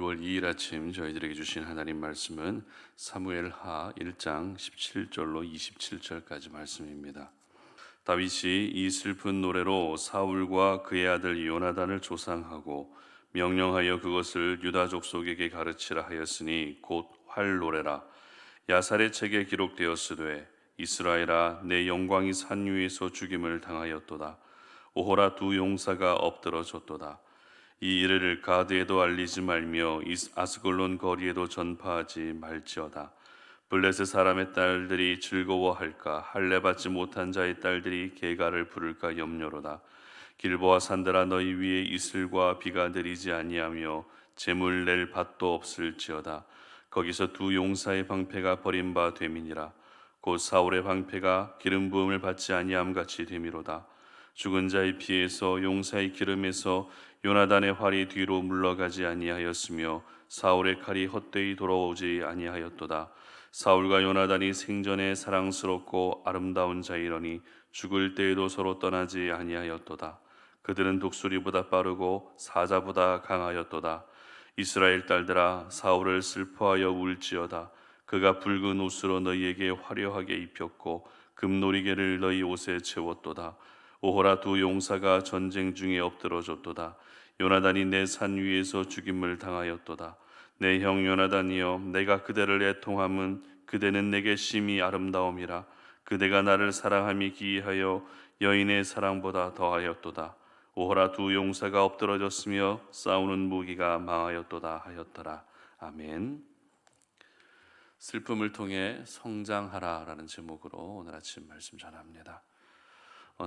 1월 2일 아침 저희들에게 주신 하나님 말씀은 사무엘하 1장 17절로 27절까지 말씀입니다. 다윗이 이 슬픈 노래로 사울과 그의 아들 요나단을 조상하고 명령하여 그것을 유다 족속에게 가르치라 하였으니 곧 활노래라. 야살의 책에 기록되었으되 이스라엘아 내 영광이 산 위에서 죽임을 당하였도다. 오호라 두 용사가 엎드러졌도다. 이 일을 가드에도 알리지 말며 아스글론 거리에도 전파하지 말지어다. 블레셋 사람의 딸들이 즐거워할까? 할례 받지 못한 자의 딸들이 개가를 부를까 염려로다. 길보아 산들아 너희 위에 이슬과 비가 내리지 아니하며 재물 낼 밭도 없을지어다. 거기서 두 용사의 방패가 버린 바 됨이니라. 곧 사울의 방패가 기름 부음을 받지 아니함 같이 됨이로다. 죽은 자의 피에서 용사의 기름에서 요나단의 활이 뒤로 물러가지 아니하였으며 사울의 칼이 헛되이 돌아오지 아니하였도다. 사울과 요나단이 생전에 사랑스럽고 아름다운 자이러니 죽을 때에도 서로 떠나지 아니하였도다. 그들은 독수리보다 빠르고 사자보다 강하였도다. 이스라엘 딸들아 사울을 슬퍼하여 울지어다. 그가 붉은 옷으로 너희에게 화려하게 입혔고 금놀이개를 너희 옷에 채웠도다. 오호라 두 용사가 전쟁 중에 엎드러졌도다. 요나단이 내 산 위에서 죽임을 당하였도다. 내 형 요나단이여 내가 그대를 애통함은 그대는 내게 심히 아름다움이라. 그대가 나를 사랑함이 기이하여 여인의 사랑보다 더하였도다. 오호라 두 용사가 엎드러졌으며 싸우는 무기가 망하였도다 하였더라. 아멘. 슬픔을 통해 성장하라라는 제목으로 오늘 아침 말씀 전합니다.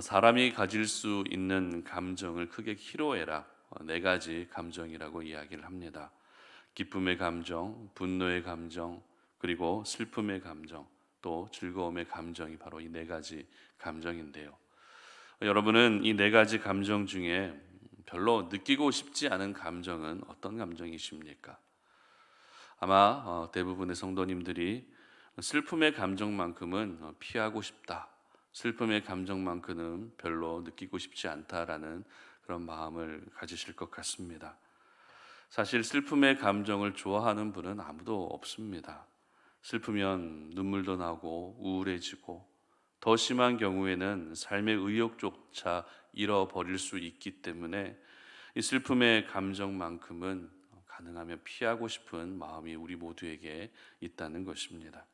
사람이 가질 수 있는 감정을 크게 키로해라. 네 가지 감정이라고 이야기를 합니다. 기쁨의 감정, 분노의 감정, 그리고 슬픔의 감정, 또 즐거움의 감정이 바로 이 네 가지 감정인데요. 여러분은 이 네 가지 감정 중에 별로 느끼고 싶지 않은 감정은 어떤 감정이십니까? 아마 대부분의 성도님들이 슬픔의 감정만큼은 피하고 싶다, 슬픔의 감정만큼은 별로 느끼고 싶지 않다라는 그런 마음을 가지실 것 같습니다. 사실 슬픔의 감정을 좋아하는 분은 아무도 없습니다. 슬프면 눈물도 나고 우울해지고 더 심한 경우에는 삶의 의욕조차 잃어버릴 수 있기 때문에 이 슬픔의 감정만큼은 가능하면 피하고 싶은 마음이 우리 모두에게 있다는 것입니다.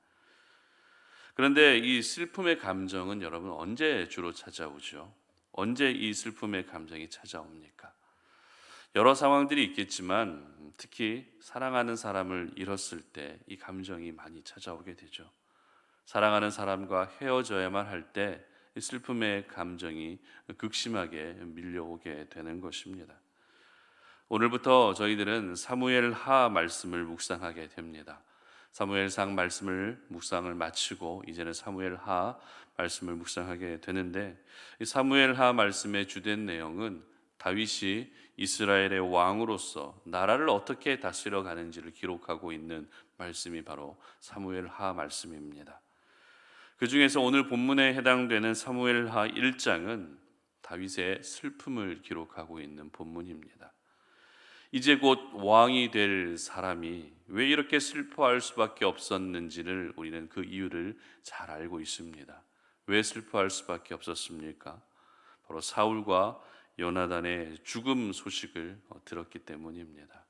그런데 이 슬픔의 감정은 여러분 언제 주로 찾아오죠? 언제 이 슬픔의 감정이 찾아옵니까? 여러 상황들이 있겠지만 특히 사랑하는 사람을 잃었을 때 이 감정이 많이 찾아오게 되죠. 사랑하는 사람과 헤어져야만 할 때 이 슬픔의 감정이 극심하게 밀려오게 되는 것입니다. 오늘부터 저희들은 사무엘하 말씀을 묵상하게 됩니다. 사무엘상 말씀을 묵상을 마치고 이제는 사무엘하 말씀을 묵상하게 되는데, 이 사무엘하 말씀의 주된 내용은 다윗이 이스라엘의 왕으로서 나라를 어떻게 다스려 가는지를 기록하고 있는 말씀이 바로 사무엘하 말씀입니다. 그 중에서 오늘 본문에 해당되는 사무엘하 1장은 다윗의 슬픔을 기록하고 있는 본문입니다. 이제 곧 왕이 될 사람이 왜 이렇게 슬퍼할 수밖에 없었는지를 우리는 그 이유를 잘 알고 있습니다. 왜 슬퍼할 수밖에 없었습니까? 바로 사울과 요나단의 죽음 소식을 들었기 때문입니다.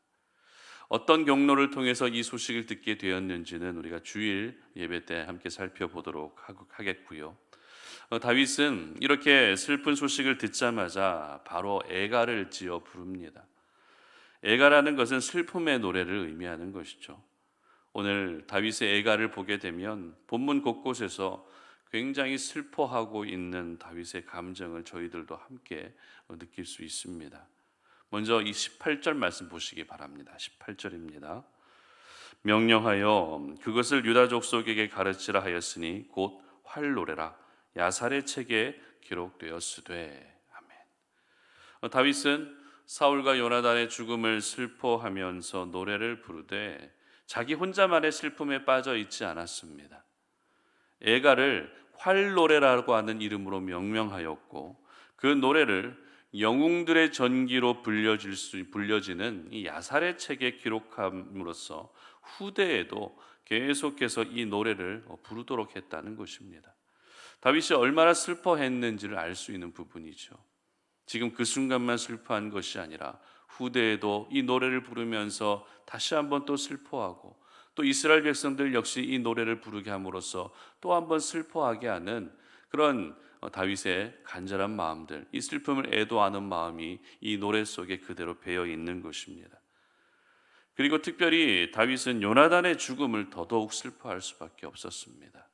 어떤 경로를 통해서 이 소식을 듣게 되었는지는 우리가 주일 예배 때 함께 살펴보도록 하겠고요. 다윗은 이렇게 슬픈 소식을 듣자마자 바로 애가를 지어 부릅니다. 애가라는 것은 슬픔의 노래를 의미하는 것이죠. 오늘 다윗의 애가를 보게 되면 본문 곳곳에서 굉장히 슬퍼하고 있는 다윗의 감정을 저희들도 함께 느낄 수 있습니다. 먼저 이 18절 말씀 보시기 바랍니다. 18절입니다. 명령하여 그것을 유다 족속에게 가르치라 하였으니 곧 활노래라. 야살의 책에 기록되었으되. 아멘. 다윗은 사울과 요나단의 죽음을 슬퍼하면서 노래를 부르되 자기 혼자만의 슬픔에 빠져 있지 않았습니다. 애가를 활노래라고 하는 이름으로 명명하였고 그 노래를 영웅들의 전기로 불려지는 이 야살의 책에 기록함으로써 후대에도 계속해서 이 노래를 부르도록 했다는 것입니다. 다윗이 얼마나 슬퍼했는지를 알 수 있는 부분이죠. 지금 그 순간만 슬퍼한 것이 아니라 후대에도 이 노래를 부르면서 다시 한번 또 슬퍼하고, 또 이스라엘 백성들 역시 이 노래를 부르게 함으로써 또 한번 슬퍼하게 하는 그런 다윗의 간절한 마음들, 이 슬픔을 애도하는 마음이 이 노래 속에 그대로 배어 있는 것입니다. 그리고 특별히 다윗은 요나단의 죽음을 더더욱 슬퍼할 수밖에 없었습니다.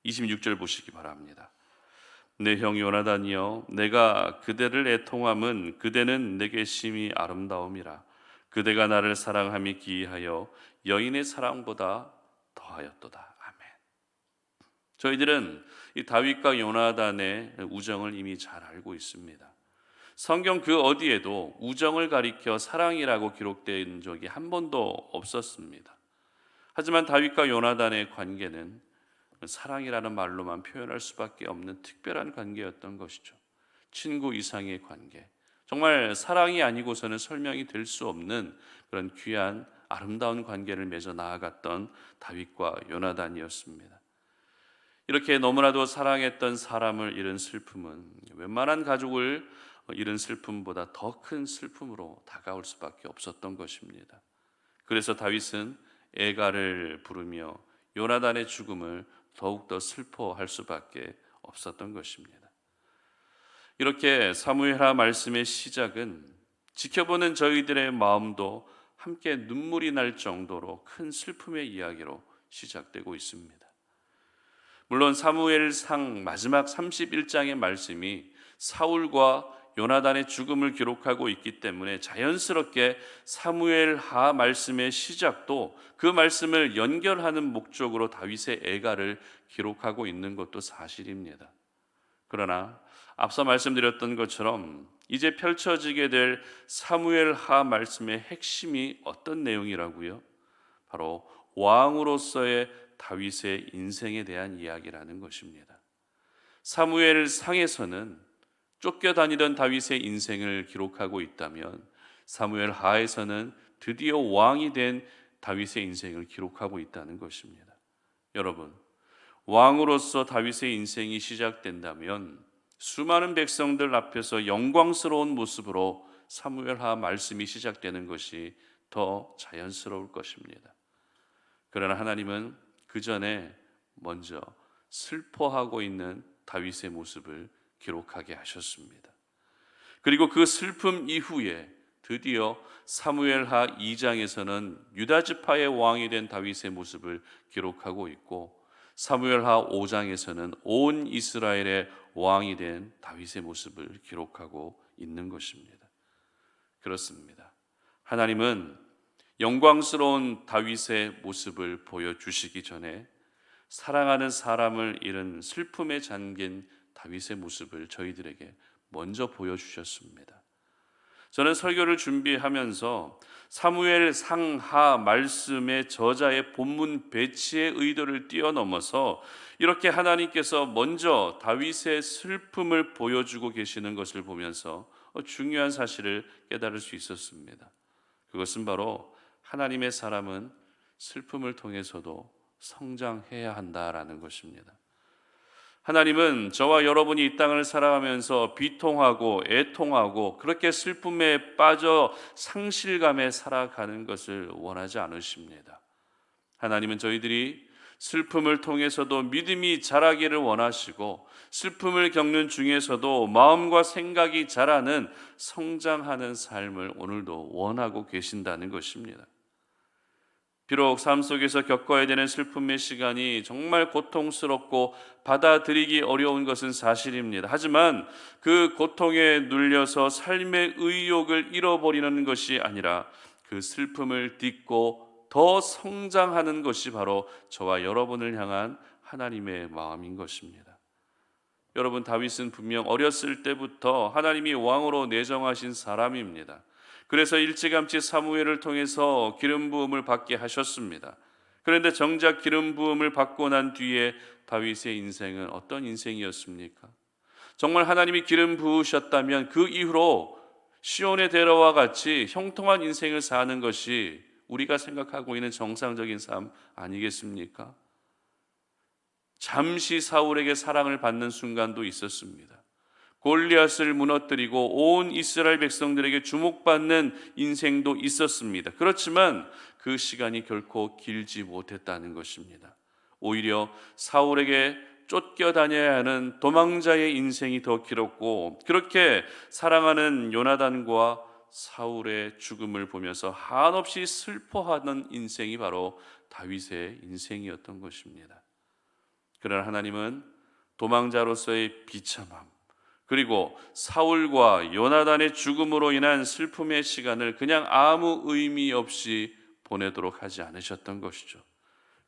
26절 보시기 바랍니다. 내 형 요나단이여, 내가 그대를 애통함은 그대는 내게 심히 아름다움이라. 그대가 나를 사랑함이 기이하여 여인의 사랑보다 더하였도다. 아멘. 저희들은 이 다윗과 요나단의 우정을 이미 잘 알고 있습니다. 성경 그 어디에도 우정을 가리켜 사랑이라고 기록된 적이 한 번도 없었습니다. 하지만 다윗과 요나단의 관계는 사랑이라는 말로만 표현할 수밖에 없는 특별한 관계였던 것이죠. 친구 이상의 관계, 정말 사랑이 아니고서는 설명이 될 수 없는 그런 귀한 아름다운 관계를 맺어 나아갔던 다윗과 요나단이었습니다. 이렇게 너무나도 사랑했던 사람을 잃은 슬픔은 웬만한 가족을 잃은 슬픔보다 더 큰 슬픔으로 다가올 수밖에 없었던 것입니다. 그래서 다윗은 애가를 부르며 요나단의 죽음을 더욱더 슬퍼할 수밖에 없었던 것입니다. 이렇게 사무엘하 말씀의 시작은 지켜보는 저희들의 마음도 함께 눈물이 날 정도로 큰 슬픔의 이야기로 시작되고 있습니다. 물론 사무엘상 마지막 31장의 말씀이 사울과 요나단의 죽음을 기록하고 있기 때문에 자연스럽게 사무엘하 말씀의 시작도 그 말씀을 연결하는 목적으로 다윗의 애가를 기록하고 있는 것도 사실입니다. 그러나 앞서 말씀드렸던 것처럼 이제 펼쳐지게 될 사무엘하 말씀의 핵심이 어떤 내용이라고요? 바로 왕으로서의 다윗의 인생에 대한 이야기라는 것입니다. 사무엘상에서는 쫓겨다니던 다윗의 인생을 기록하고 있다면 사무엘하에서는 드디어 왕이 된 다윗의 인생을 기록하고 있다는 것입니다. 여러분, 왕으로서 다윗의 인생이 시작된다면 수많은 백성들 앞에서 영광스러운 모습으로 사무엘하 말씀이 시작되는 것이 더 자연스러울 것입니다. 그러나 하나님은 그 전에 먼저 슬퍼하고 있는 다윗의 모습을 기록하게 하셨습니다. 그리고 그 슬픔 이후에 드디어 사무엘하 2장에서는 유다 지파의 왕이 된 다윗의 모습을 기록하고 있고, 사무엘하 5장에서는 온 이스라엘의 왕이 된 다윗의 모습을 기록하고 있는 것입니다. 그렇습니다. 하나님은 영광스러운 다윗의 모습을 보여주시기 전에 사랑하는 사람을 잃은 슬픔에 잠긴 다윗의 모습을 저희들에게 먼저 보여주셨습니다. 저는 설교를 준비하면서 사무엘 상하 말씀의 저자의 본문 배치의 의도를 뛰어넘어서 이렇게 하나님께서 먼저 다윗의 슬픔을 보여주고 계시는 것을 보면서 중요한 사실을 깨달을 수 있었습니다. 그것은 바로 하나님의 사람은 슬픔을 통해서도 성장해야 한다라는 것입니다. 하나님은 저와 여러분이 이 땅을 살아가면서 비통하고 애통하고 그렇게 슬픔에 빠져 상실감에 살아가는 것을 원하지 않으십니다. 하나님은 저희들이 슬픔을 통해서도 믿음이 자라기를 원하시고, 슬픔을 겪는 중에서도 마음과 생각이 자라는 성장하는 삶을 오늘도 원하고 계신다는 것입니다. 비록 삶 속에서 겪어야 되는 슬픔의 시간이 정말 고통스럽고 받아들이기 어려운 것은 사실입니다. 하지만 그 고통에 눌려서 삶의 의욕을 잃어버리는 것이 아니라 그 슬픔을 딛고 더 성장하는 것이 바로 저와 여러분을 향한 하나님의 마음인 것입니다. 여러분, 다윗은 분명 어렸을 때부터 하나님이 왕으로 내정하신 사람입니다. 그래서 일찌감치 사무엘을 통해서 기름 부음을 받게 하셨습니다. 그런데 정작 기름 부음을 받고 난 뒤에 다윗의 인생은 어떤 인생이었습니까? 정말 하나님이 기름 부으셨다면 그 이후로 시온의 대로와 같이 형통한 인생을 사는 것이 우리가 생각하고 있는 정상적인 삶 아니겠습니까? 잠시 사울에게 사랑을 받는 순간도 있었습니다. 골리앗을 무너뜨리고 온 이스라엘 백성들에게 주목받는 인생도 있었습니다. 그렇지만 그 시간이 결코 길지 못했다는 것입니다. 오히려 사울에게 쫓겨다녀야 하는 도망자의 인생이 더 길었고, 그렇게 사랑하는 요나단과 사울의 죽음을 보면서 한없이 슬퍼하는 인생이 바로 다윗의 인생이었던 것입니다. 그러나 하나님은 도망자로서의 비참함, 그리고 사울과 요나단의 죽음으로 인한 슬픔의 시간을 그냥 아무 의미 없이 보내도록 하지 않으셨던 것이죠.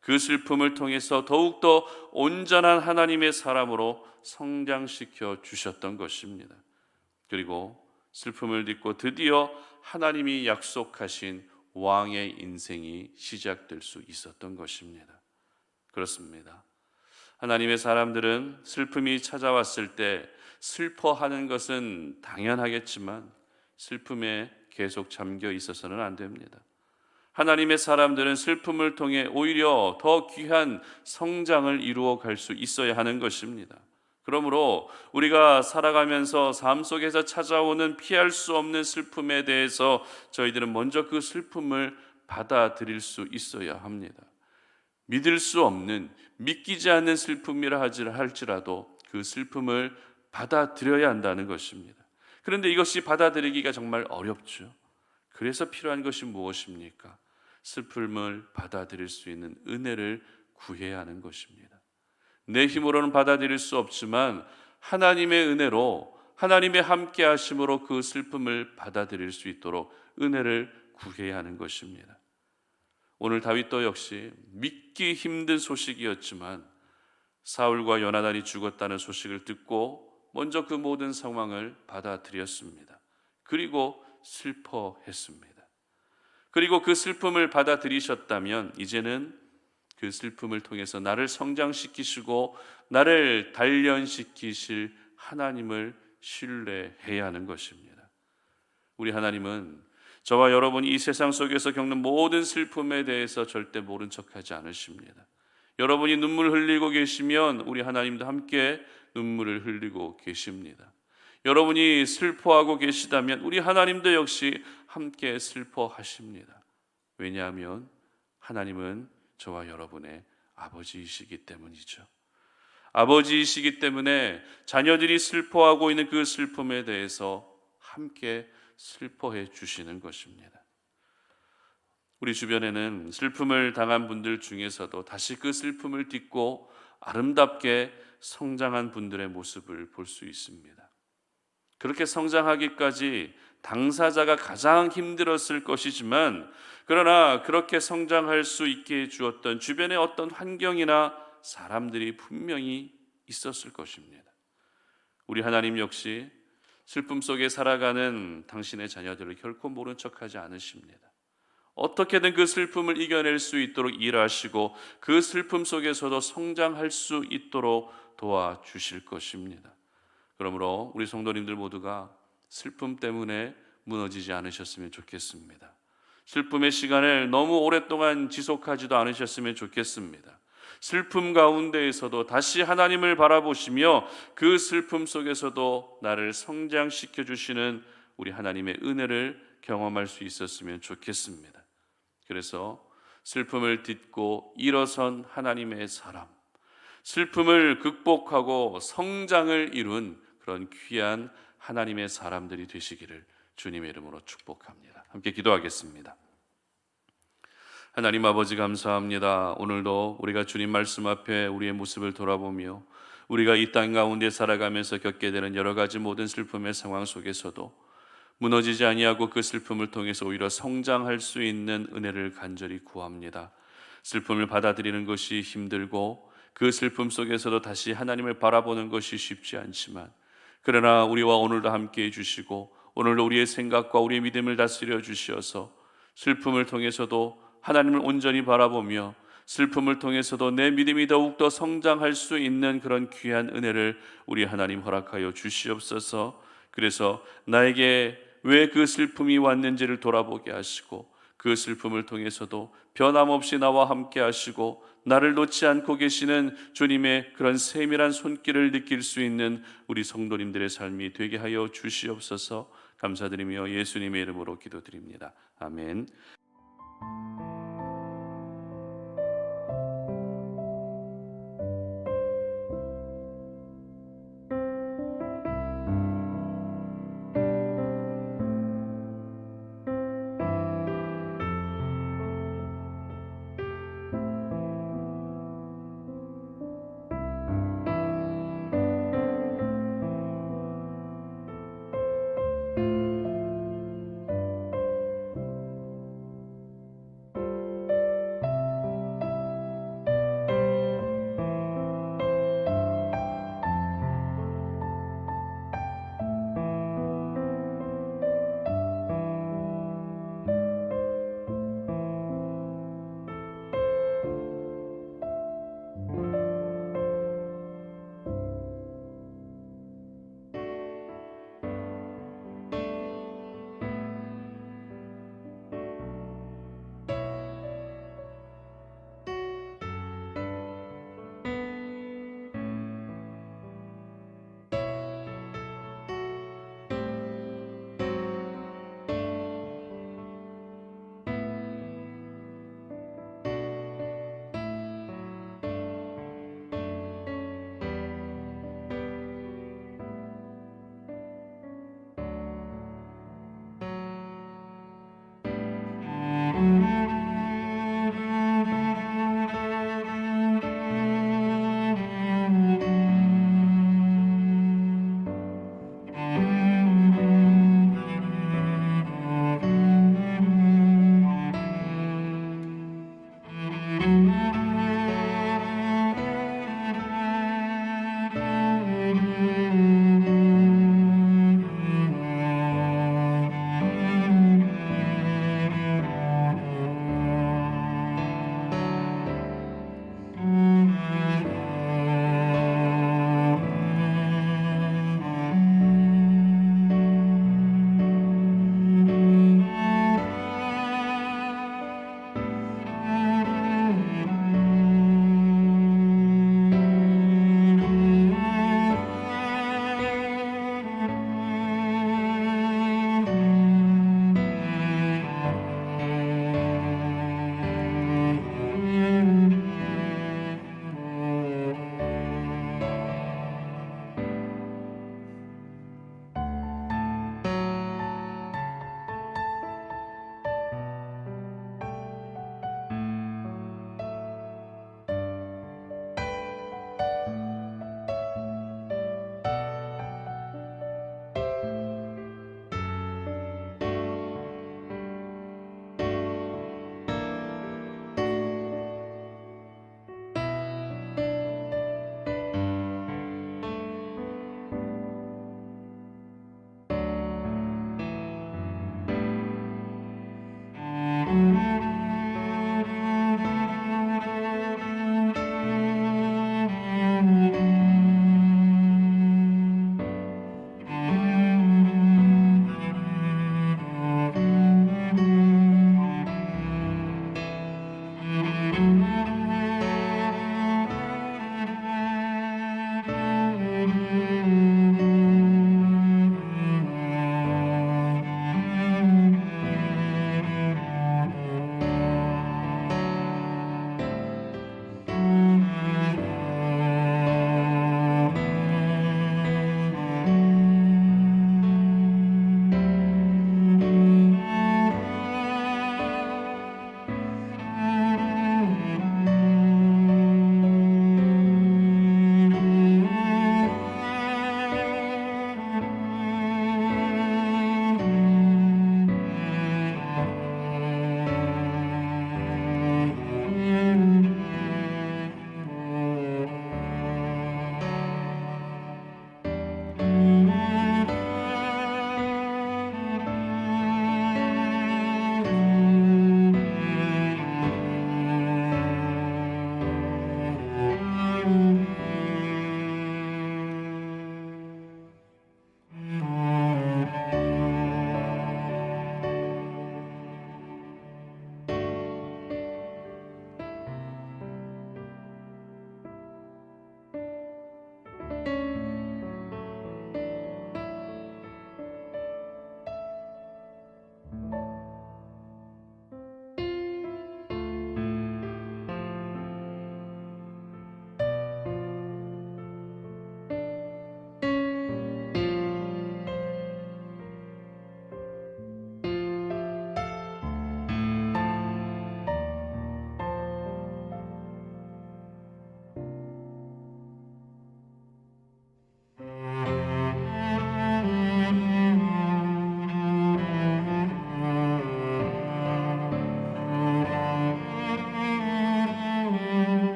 그 슬픔을 통해서 더욱더 온전한 하나님의 사람으로 성장시켜 주셨던 것입니다. 그리고 슬픔을 딛고 드디어 하나님이 약속하신 왕의 인생이 시작될 수 있었던 것입니다. 그렇습니다. 하나님의 사람들은 슬픔이 찾아왔을 때 슬퍼하는 것은 당연하겠지만 슬픔에 계속 잠겨 있어서는 안 됩니다. 하나님의 사람들은 슬픔을 통해 오히려 더 귀한 성장을 이루어 갈 수 있어야 하는 것입니다. 그러므로 우리가 살아가면서 삶 속에서 찾아오는 피할 수 없는 슬픔에 대해서 저희들은 먼저 그 슬픔을 받아들일 수 있어야 합니다. 믿을 수 없는, 믿기지 않는 슬픔이라 할지라도 그 슬픔을 받아들여야 한다는 것입니다. 그런데 이것이 받아들이기가 정말 어렵죠. 그래서 필요한 것이 무엇입니까? 슬픔을 받아들일 수 있는 은혜를 구해야 하는 것입니다. 내 힘으로는 받아들일 수 없지만 하나님의 은혜로, 하나님의 함께 하심으로 그 슬픔을 받아들일 수 있도록 은혜를 구해야 하는 것입니다. 오늘 다윗도 역시 믿기 힘든 소식이었지만 사울과 요나단이 죽었다는 소식을 듣고 먼저 그 모든 상황을 받아들였습니다. 그리고 슬퍼했습니다. 그리고 그 슬픔을 받아들이셨다면 이제는 그 슬픔을 통해서 나를 성장시키시고 나를 단련시키실 하나님을 신뢰해야 하는 것입니다. 우리 하나님은 저와 여러분이 이 세상 속에서 겪는 모든 슬픔에 대해서 절대 모른 척하지 않으십니다. 여러분이 눈물 흘리고 계시면 우리 하나님도 함께 눈물을 흘리고 계십니다. 여러분이 슬퍼하고 계시다면 우리 하나님도 역시 함께 슬퍼하십니다. 왜냐하면 하나님은 저와 여러분의 아버지이시기 때문이죠. 아버지이시기 때문에 자녀들이 슬퍼하고 있는 그 슬픔에 대해서 함께 슬퍼해 주시는 것입니다. 우리 주변에는 슬픔을 당한 분들 중에서도 다시 그 슬픔을 딛고 아름답게 성장한 분들의 모습을 볼 수 있습니다. 그렇게 성장하기까지 당사자가 가장 힘들었을 것이지만, 그러나 그렇게 성장할 수 있게 해주었던 주변의 어떤 환경이나 사람들이 분명히 있었을 것입니다. 우리 하나님 역시 슬픔 속에 살아가는 당신의 자녀들을 결코 모른 척하지 않으십니다. 어떻게든 그 슬픔을 이겨낼 수 있도록 일하시고 그 슬픔 속에서도 성장할 수 있도록 도와주실 것입니다. 그러므로 우리 성도님들 모두가 슬픔 때문에 무너지지 않으셨으면 좋겠습니다. 슬픔의 시간을 너무 오랫동안 지속하지도 않으셨으면 좋겠습니다. 슬픔 가운데에서도 다시 하나님을 바라보시며 그 슬픔 속에서도 나를 성장시켜 주시는 우리 하나님의 은혜를 경험할 수 있었으면 좋겠습니다. 그래서 슬픔을 딛고 일어선 하나님의 사람, 슬픔을 극복하고 성장을 이룬 그런 귀한 하나님의 사람들이 되시기를 주님의 이름으로 축복합니다. 함께 기도하겠습니다. 하나님 아버지 감사합니다. 오늘도 우리가 주님 말씀 앞에 우리의 모습을 돌아보며 우리가 이 땅 가운데 살아가면서 겪게 되는 여러 가지 모든 슬픔의 상황 속에서도 무너지지 아니하고 그 슬픔을 통해서 오히려 성장할 수 있는 은혜를 간절히 구합니다. 슬픔을 받아들이는 것이 힘들고 그 슬픔 속에서도 다시 하나님을 바라보는 것이 쉽지 않지만, 그러나 우리와 오늘도 함께해 주시고 오늘도 우리의 생각과 우리의 믿음을 다스려 주시어서 슬픔을 통해서도 하나님을 온전히 바라보며 슬픔을 통해서도 내 믿음이 더욱더 성장할 수 있는 그런 귀한 은혜를 우리 하나님 허락하여 주시옵소서. 그래서 나에게 왜 그 슬픔이 왔는지를 돌아보게 하시고 그 슬픔을 통해서도 변함없이 나와 함께 하시고 나를 놓지 않고 계시는 주님의 그런 세밀한 손길을 느낄 수 있는 우리 성도님들의 삶이 되게 하여 주시옵소서. 감사드리며 예수님의 이름으로 기도드립니다. 아멘.